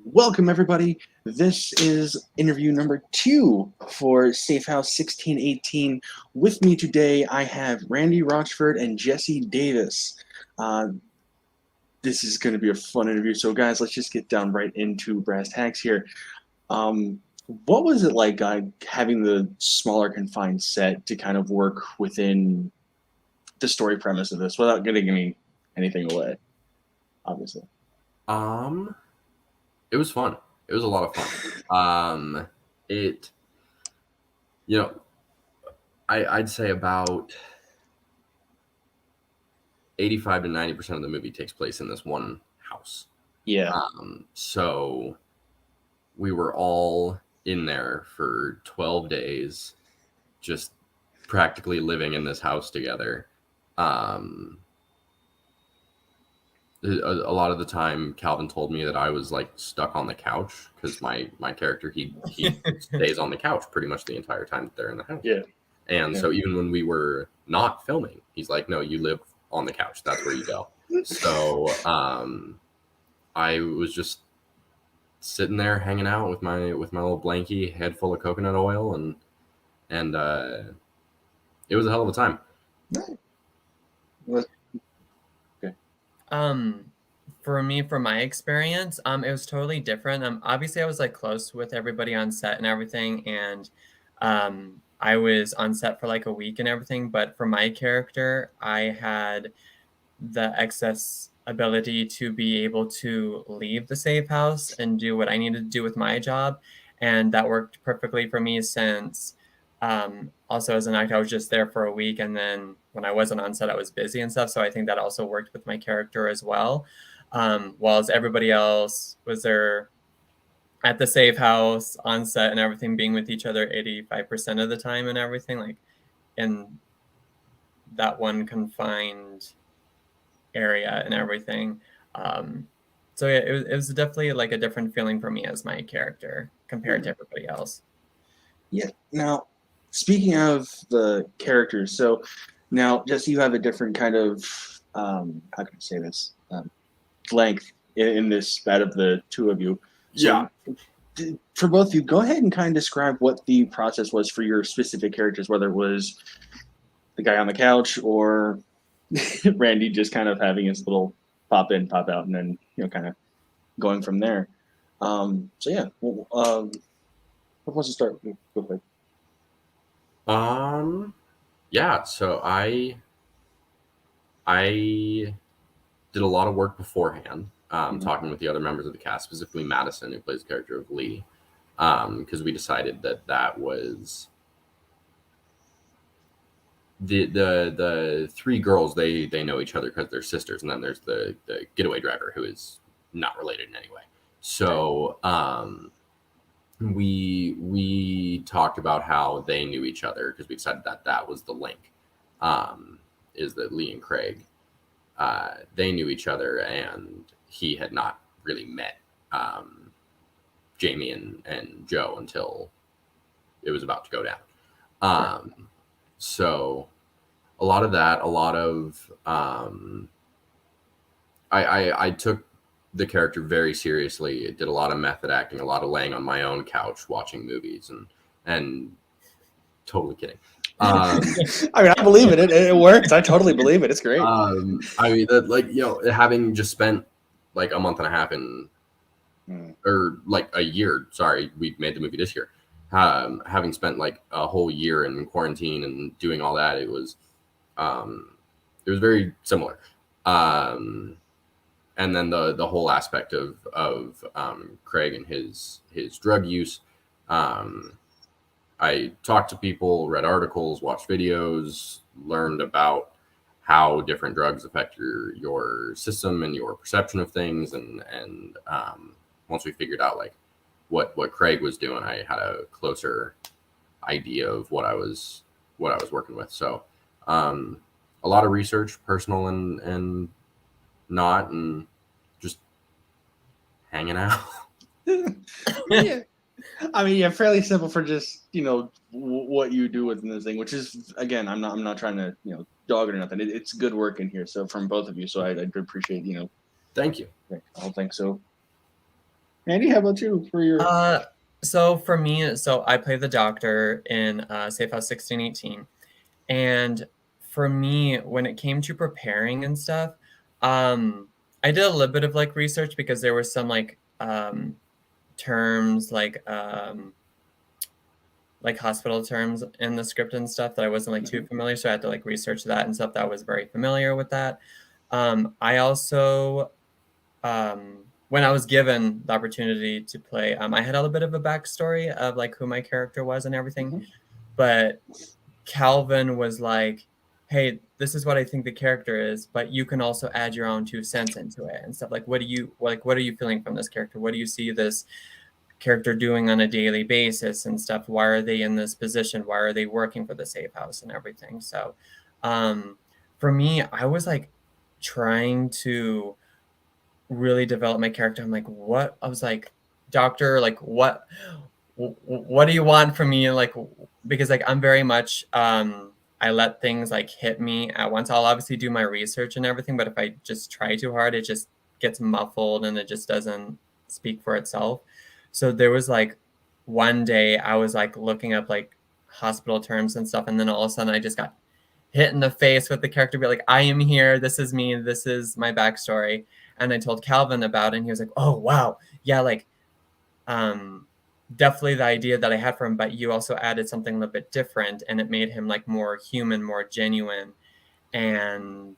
Welcome, everybody. This is interview number 2 for Safehouse 1618. With me today, I have Randy Rochford and Jesse Davis. Uh, this is going to be a fun interview. So, guys, let's just get down right into brass tacks here. Um, what was it like having the smaller, confined set to kind of work within the story premise of this without getting anything away, obviously? It was fun. It was a lot of fun. It, you know, I'd say about 85 to 90% of the movie takes place in this one house. Yeah. So we were all in there for 12 days, just practically living in this house together. A lot of the time Calvin told me that I was like stuck on the couch because my character he stays on the couch pretty much the entire time that they're in the house. Yeah. And Yeah. so even when we were not filming, he's like, no, you live on the couch, that's where you go. So I was just sitting there hanging out with my little blankie, head full of coconut oil, and it was a hell of a time. For me, from my experience, it was totally different. Obviously I was like close with everybody on set and everything, and I was on set for like a week and everything, but for my character, I had the excess ability to be able to leave the safe house and do what I needed to do with my job, and that worked perfectly for me since also as an actor, I was just there for a week, and then when I wasn't on set, I was busy and stuff. So I think that also worked with my character as well. Whilst everybody else was there at the safe house on set and everything, being with each other 85% of the time and everything, like in that one confined area and everything. So yeah, it was definitely like a different feeling for me as my character compared to everybody else. Yeah. Now, speaking of the characters, so now, Jesse, you have a different kind of how can I say this length in this out of the two of you. So, Yeah. For both of you, go ahead and kind of describe what the process was for your specific characters, whether it was the guy on the couch or Randy just kind of having his little pop in, pop out, and then kind of going from there. So yeah, well, who wants to start? Go ahead. Yeah, so I did a lot of work beforehand, talking with the other members of the cast, specifically Madison, who plays the character of Lee, because we decided that was the three girls. They know each other because they're sisters, and then there's the getaway driver, who is not related in any way. So we talked about how they knew each other because we decided that was the link, is that Lee and Craig, they knew each other, and he had not really met Jamie and Joe until it was about to go down. So a lot of that, a lot of I took the character very seriously. It did a lot of method acting, a lot of laying on my own couch watching movies, and totally kidding. I mean, I believe it. It works. I totally believe it. It's great. I mean, having just spent like a month and a half or like a year. Sorry, we made the movie this year. Having spent like a whole year in quarantine and doing all that, it was very similar. And then the whole aspect of Craig and his drug use. I talked to people, read articles, watched videos, learned about how different drugs affect your system and your perception of things. And once we figured out like what Craig was doing, I had a closer idea of what I was working with. So a lot of research, personal and not, and just hanging out. Yeah. I mean, yeah, fairly simple for just what you do within this thing, which is, again, I'm not trying to dog it or nothing. It's good work in here, so from both of you. So I appreciate Thank you. I don't think so. Andy, how about you for your? So for me, so I play the doctor in Safehouse 1618. And for me, when it came to preparing and stuff, I did a little bit of like research because there were some terms like hospital terms in the script and stuff that I wasn't like too familiar. So I had to like research that and stuff that I was very familiar with that. I also when I was given the opportunity to play, I had a little bit of a backstory of like who my character was and everything. Mhm. But Calvin was like, "Hey, this is what I think the character is, but you can also add your own 2 cents into it and stuff. Like, what are you feeling from this character? What do you see this character doing on a daily basis and stuff? Why are they in this position? Why are they working for the safe house and everything?" So, um, for me, I was like trying to really develop my character. I'm like, what? I was like, doctor, like, what do you want from me? Like, because like I'm very much, I let things like hit me at once. I'll obviously do my research and everything, but if I just try too hard, it just gets muffled and it just doesn't speak for itself. So there was like one day I was like looking up like hospital terms and stuff, and then all of a sudden I just got hit in the face with the character be like, I am here, this is me, this is my backstory. And I told Calvin about it and he was like, oh wow, yeah, like um definitely the idea that I had for him, but you also added something a little bit different and it made him like more human, more genuine. And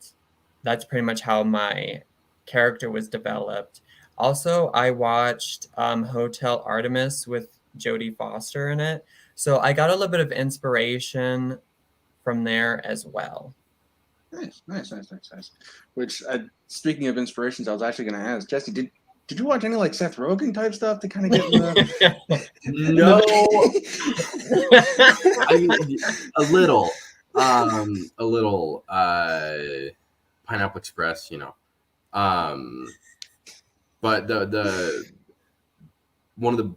that's pretty much how my character was developed. Also, I watched Hotel Artemis with Jodie Foster in it. So I got a little bit of inspiration from there as well. Nice. Which, speaking of inspirations, I was actually going to ask Jesse, did you watch any like Seth Rogen type stuff to kind of get in the? No, I mean, a little Pineapple Express, you know. But the one of the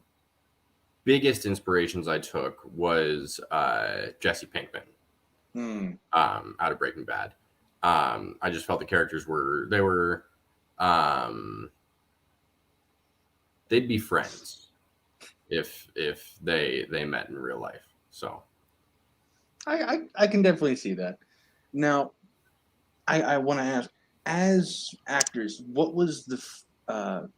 biggest inspirations I took was Jesse Pinkman, out of Breaking Bad. I just felt the characters they'd be friends if they met in real life. So I can definitely see that. Now, I want to ask, as actors, what was the I'm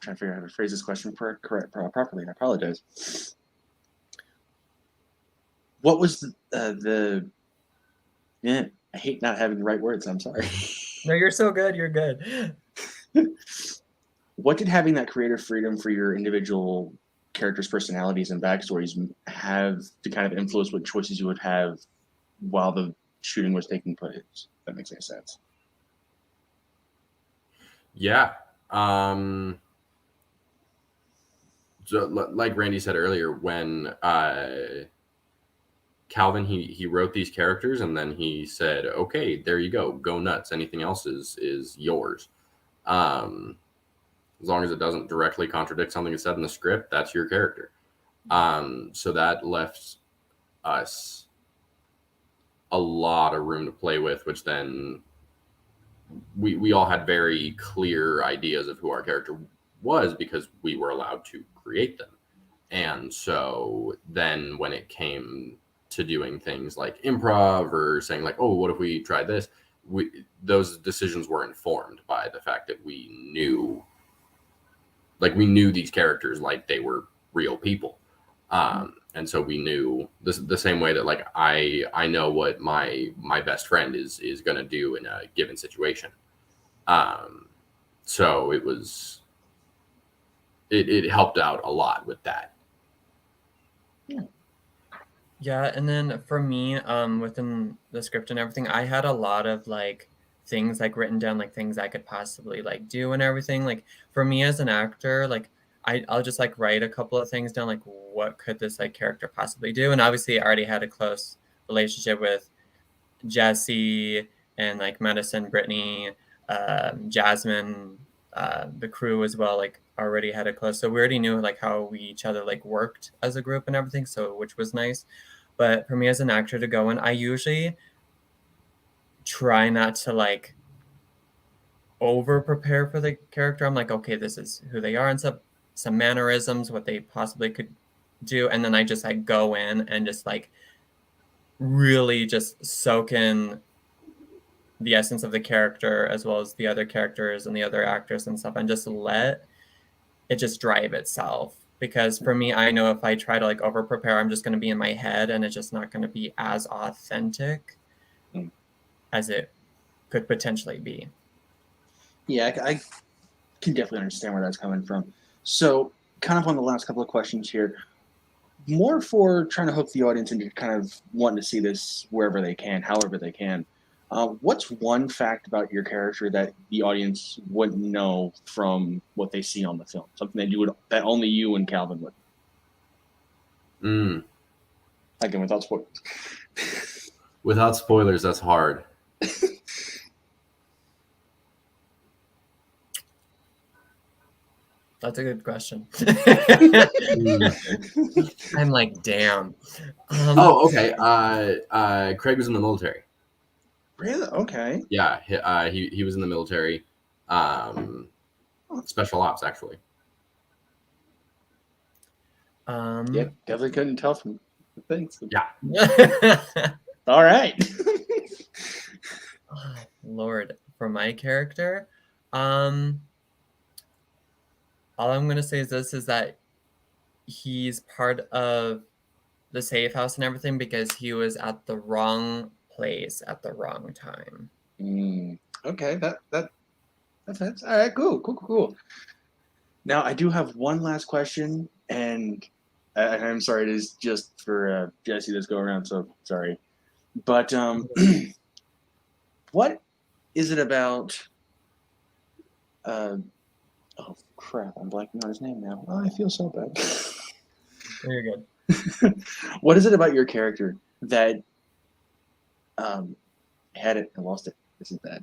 trying to figure out how to phrase this question properly. I apologize. What was the yeah? I hate not having the right words. I'm sorry. No, you're so good. You're good. What did having that creative freedom for your individual characters' personalities and backstories have to kind of influence what choices you would have while the shooting was taking place? If that makes any sense. yeah. So like Randy said earlier, when Calvin he wrote these characters and then he said, okay, there you go nuts. Anything else is yours. As long as it doesn't directly contradict something that's said in the script, that's your character. So that left us a lot of room to play with, which then we all had very clear ideas of who our character was because we were allowed to create them. And so then when it came to doing things like improv or saying like, oh, what if we try this? Those decisions were informed by the fact that we knew these characters like they were real people. And so we knew the same way that like I know what my best friend is going to do in a given situation. So it helped out a lot with that. Yeah, and then for me, within the script and everything, I had a lot of like things like written down, like things I could possibly like do and everything. Like for me as an actor, like I'll just like write a couple of things down, like what could this like character possibly do? And obviously, I already had a close relationship with Jesse and like Madison, Brittany, Jasmine, the crew as well. Like already had a close, so we already knew like how we each other like worked as a group and everything. So which was nice. But for me as an actor to go in, I usually try not to like over prepare for the character. I'm like, okay, this is who they are and some mannerisms, what they possibly could do, and then I just like go in and just like really just soak in the essence of the character as well as the other characters and the other actors and stuff, and just let it just drive itself. Because for me, I know if I try to like over prepare, I'm just going to be in my head and it's just not going to be as authentic as it could potentially be. Yeah, I can definitely understand where that's coming from. So, kind of on the last couple of questions here, more for trying to hook the audience into kind of wanting to see this wherever they can, however they can. What's one fact about your character that the audience wouldn't know from what they see on the film? Something that that only you and Calvin would. Again, without spoilers. Without spoilers, that's hard. That's a good question. I'm like, damn. Okay. Craig was in the military. Really? Okay. Yeah, he was in the military. Special ops, actually. Yep, definitely couldn't tell from the things. Yeah. All right. Oh, Lord, for my character, all I'm gonna say is that he's part of the safe house and everything because he was at the wrong place at the wrong time. Okay, that fits. All right, cool. Now I do have one last question, and I'm sorry, it is just for Jesse this go around. So sorry, but what is it about? Oh crap! I'm blanking on his name now. Oh, I feel so bad. You're good. What is it about your character that had it and lost it? This is bad.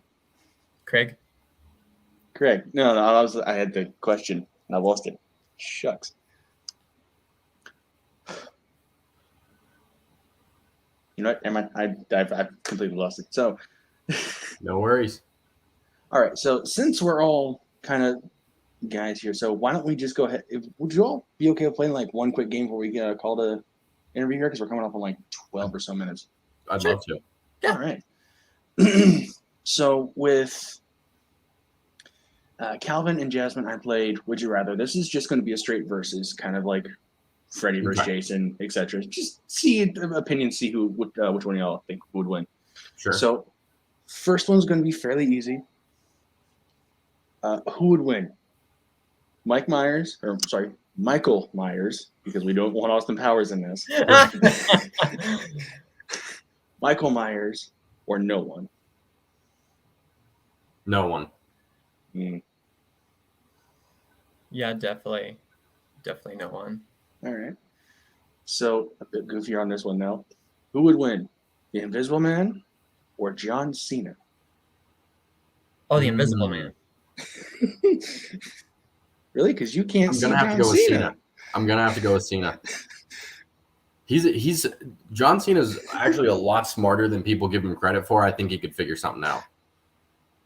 Craig? Correct. No, I had the question and I lost it. Shucks. You know what? Never mind. I've completely lost it. So, No worries. all right. So since we're all kind of guys here, so why don't we just go ahead? Would you all be okay with playing like one quick game before we get a call to interview here? Because we're coming up on like 12 or so minutes. I'd love to. Yeah. All right. So with Calvin and Jasmine, I played Would You Rather. This is just going to be a straight versus, kind of like Freddy versus Jason, etc. Just see opinions, see which one of y'all think would win. Sure. So first one's going to be fairly easy. Who would win? Michael Myers, because we don't want Austin Powers in this. Michael Myers or no one? No one. Yeah, definitely no one. All right. So a bit goofier on this one now. Who would win? The Invisible Man or John Cena? Oh, the Invisible Man. Really? Because you can't see I'm gonna have John to go with Cena. Cena. I'm gonna have to go with Cena. He's John Cena's actually a lot smarter than people give him credit for. I think he could figure something out.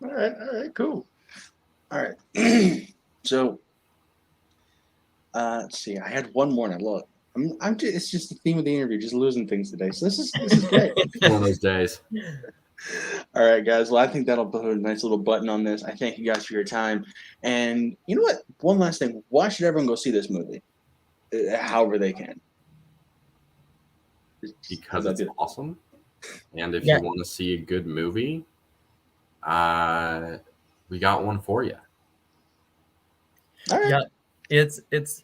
All right, cool. All right. So let's see. I had one more and I lost. It's just the theme of the interview, just losing things today. So this is great. One of those days. All right, guys. Well, I think that'll put a nice little button on this. I thank you guys for your time. And you know what? One last thing. Why should everyone go see this movie? However they can. Because it's awesome. And if you want to see a good movie, we got one for you. All right. Yeah, it's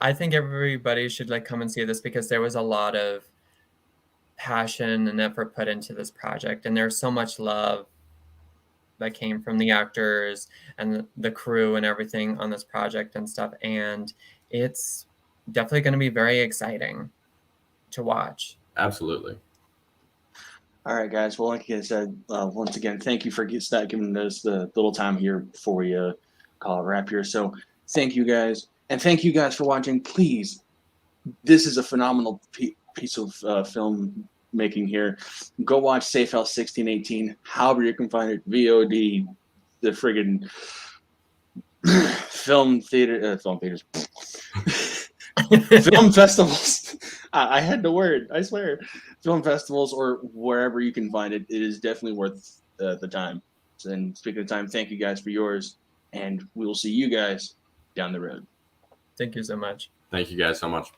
I think everybody should like come and see this because there was a lot of passion and effort put into this project, and there's so much love that came from the actors and the crew and everything on this project and stuff, and it's definitely going to be very exciting to watch. Absolutely. All right, guys. Well, like I said, once again, thank you for giving us the little time here before we call it a wrap here. So thank you guys. And thank you guys for watching. Please, this is a phenomenal piece of film making here. Go watch Safehouse 1618, however you can find it, VOD, the friggin' film theaters, film festivals. I had the word, I swear. Film festivals or wherever you can find it, it is definitely worth the time. And speaking of time, thank you guys for yours, and we will see you guys down the road. Thank you so much. Thank you guys so much.